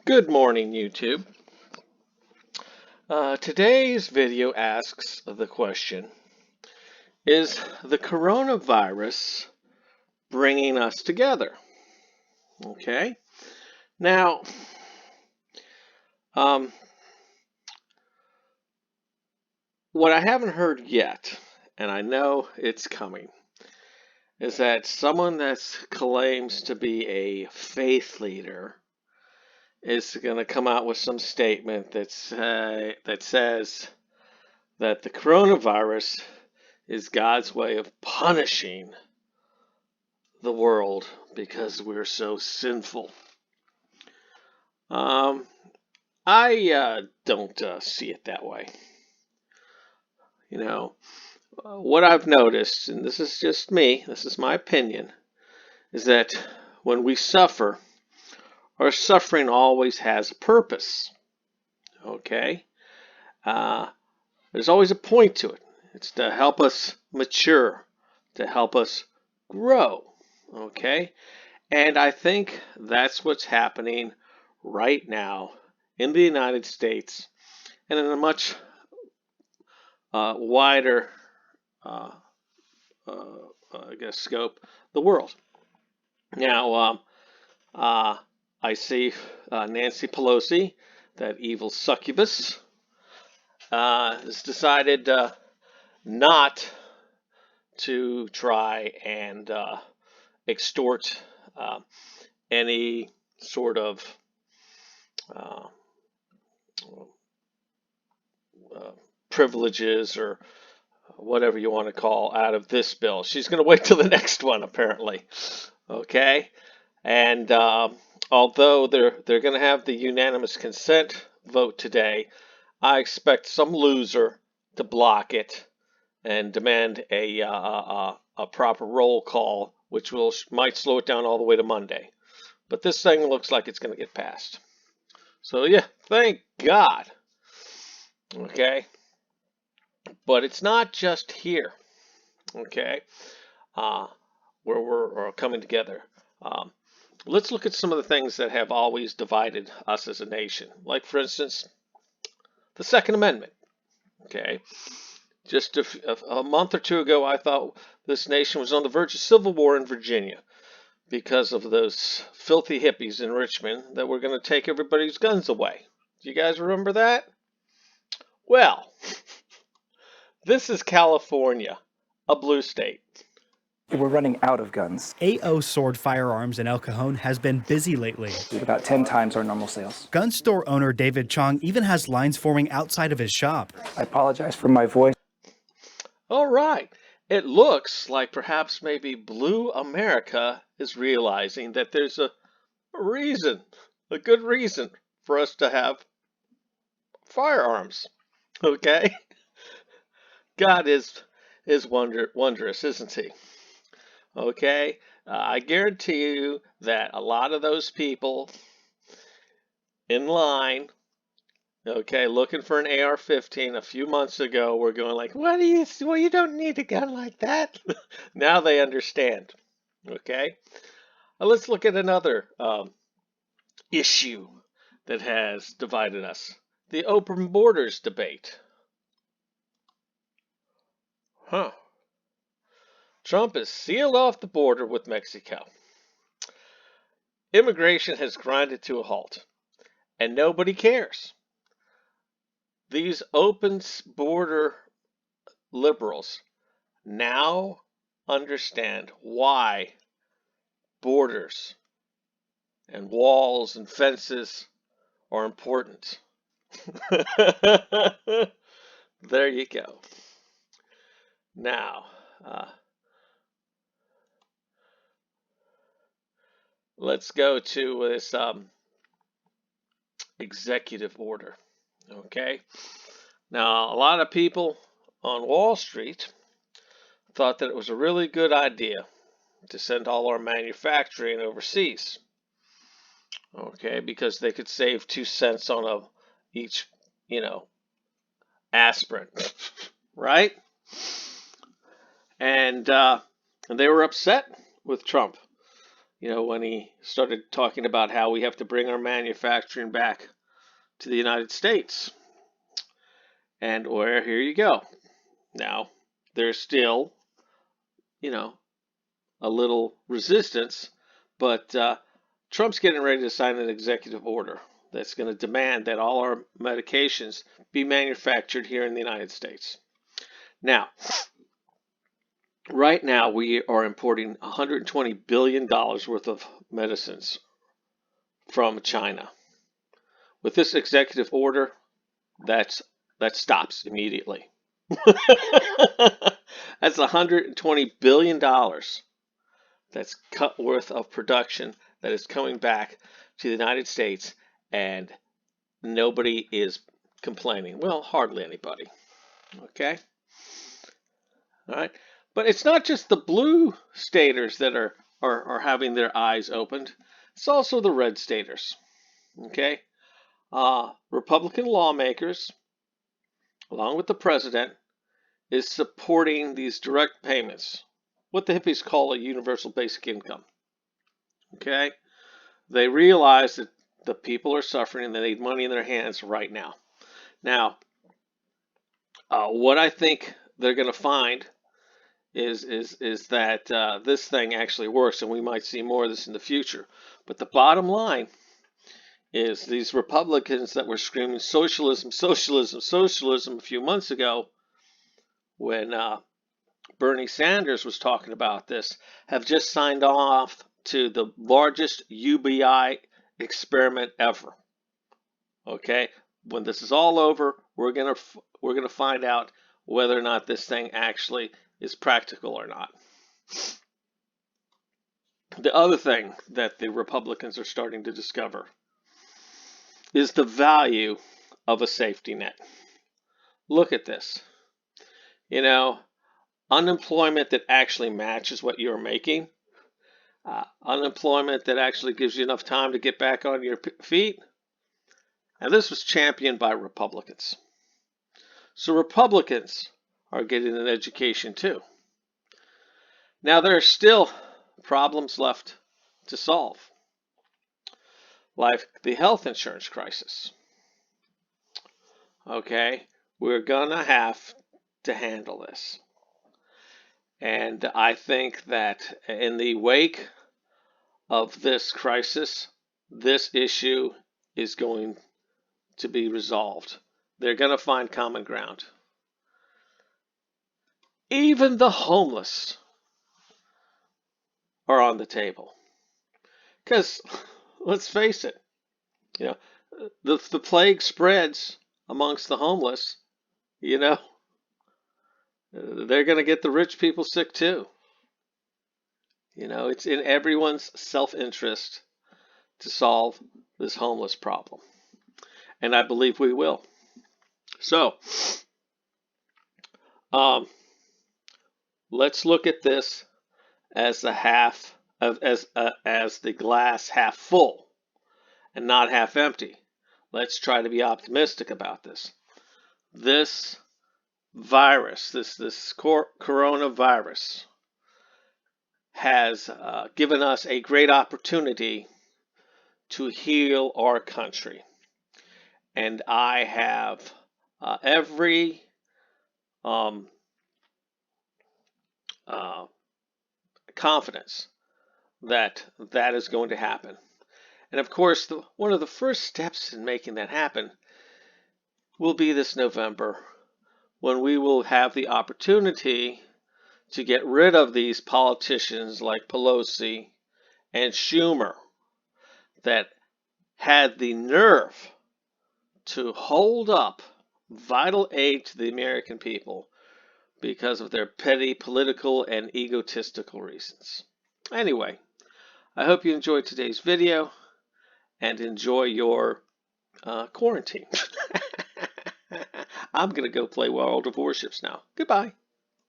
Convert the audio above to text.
Good morning, YouTube. Today's video asks the question, is the coronavirus bringing us together? Okay. Now, what I haven't heard yet, and I know it's coming, is that someone that claims to be a faith leader is going to come out with some statement that says that the coronavirus is God's way of punishing the world because we're so sinful. I don't see it that way. What I've noticed, and this is just me, this is my opinion, is that when we suffer, our suffering always has a purpose. Okay? There's always a point to it. It's to help us mature, to help us grow. Okay? And I think that's what's happening right now in the United States and in a much wider, scope, the world. Now, I see Nancy Pelosi, that evil succubus, has decided not to try and extort any sort of privileges or whatever you want to call out of this bill. She's going to wait till the next one, apparently. Okay, and although they're going to have the unanimous consent vote today, I expect some loser to block it and demand a proper roll call, which might slow it down all the way to Monday. But this thing looks like it's going to get passed. So yeah, thank God. Okay, but it's not just here. Okay, where we're coming together. Let's look at some of the things that have always divided us as a nation. Like, for instance, the Second Amendment. Okay, just a month or two ago, I thought this nation was on the verge of civil war in Virginia because of those filthy hippies in Richmond that were going to take everybody's guns away. Do you guys remember that? Well, this is California, a blue state. We're running out of guns. A.O. Sword Firearms in El Cajon has been busy lately. We have about 10 times our normal sales. Gun store owner David Chong even has lines forming outside of his shop. I apologize for my voice. All right. It looks like perhaps maybe Blue America is realizing that there's a reason, a good reason for us to have firearms. Okay? God is wondrous, isn't he? Okay? I guarantee you that a lot of those people in line, okay, looking for an AR-15 a few months ago were going like, well, you don't need a gun like that. Now they understand. Okay? Let's look at another issue that has divided us. The open borders debate. Trump has sealed off the border with Mexico. Immigration has grinded to a halt, and nobody cares. These open border liberals now understand why borders and walls and fences are important. There you go. Now, let's go to this executive order. Okay. Now, a lot of people on Wall Street thought that it was a really good idea to send all our manufacturing overseas. Okay, because they could save 2 cents on each, aspirin, right? And they were upset with Trump, when he started talking about how we have to bring our manufacturing back to the United States. And here you go. Now, there's still, a little resistance, but Trump's getting ready to sign an executive order that's going to demand that all our medications be manufactured here in the United States. Now, right now we are importing $120 billion worth of medicines from China. With this executive order, that stops immediately. That's $120 billion that's cut worth of production that is coming back to the United States, and nobody is complaining. Well, hardly anybody. Okay? All right. But it's not just the blue staters that are having their eyes opened. It's also the red staters. Okay? Republican lawmakers, along with the president, is supporting these direct payments, what the hippies call a universal basic income. Okay? They realize that the people are suffering and they need money in their hands right now. Now, what I think they're going to find is that this thing actually works, and we might see more of this in the future. But the bottom line is these Republicans that were screaming socialism, socialism, socialism a few months ago, when Bernie Sanders was talking about this, have just signed off to the largest UBI experiment ever. Okay, when this is all over, we're gonna find out whether or not this thing actually is practical or not. The other thing that the Republicans are starting to discover is the value of a safety net. Look at this. Unemployment that actually matches what you're making, unemployment that actually gives you enough time to get back on your feet. And this was championed by Republicans. So Republicans are getting an education too. Now, there are still problems left to solve, like the health insurance crisis. Okay, we're gonna have to handle this. And I think that in the wake of this crisis, this issue is going to be resolved. They're going to find common ground. Even the homeless are on the table. Because, let's face it, the plague spreads amongst the homeless, they're going to get the rich people sick too. It's in everyone's self-interest to solve this homeless problem. And I believe we will. So, let's look at this as the glass half full and not half empty. Let's try to be optimistic about this. This virus, this coronavirus, has given us a great opportunity to heal our country. And I have every confidence that that is going to happen. And of course, one of the first steps in making that happen will be this November, when we will have the opportunity to get rid of these politicians like Pelosi and Schumer that had the nerve to hold up vital aid to the American people because of their petty political and egotistical reasons. Anyway, I hope you enjoyed today's video and enjoy your quarantine. I'm going to go play World of Warships now. Goodbye.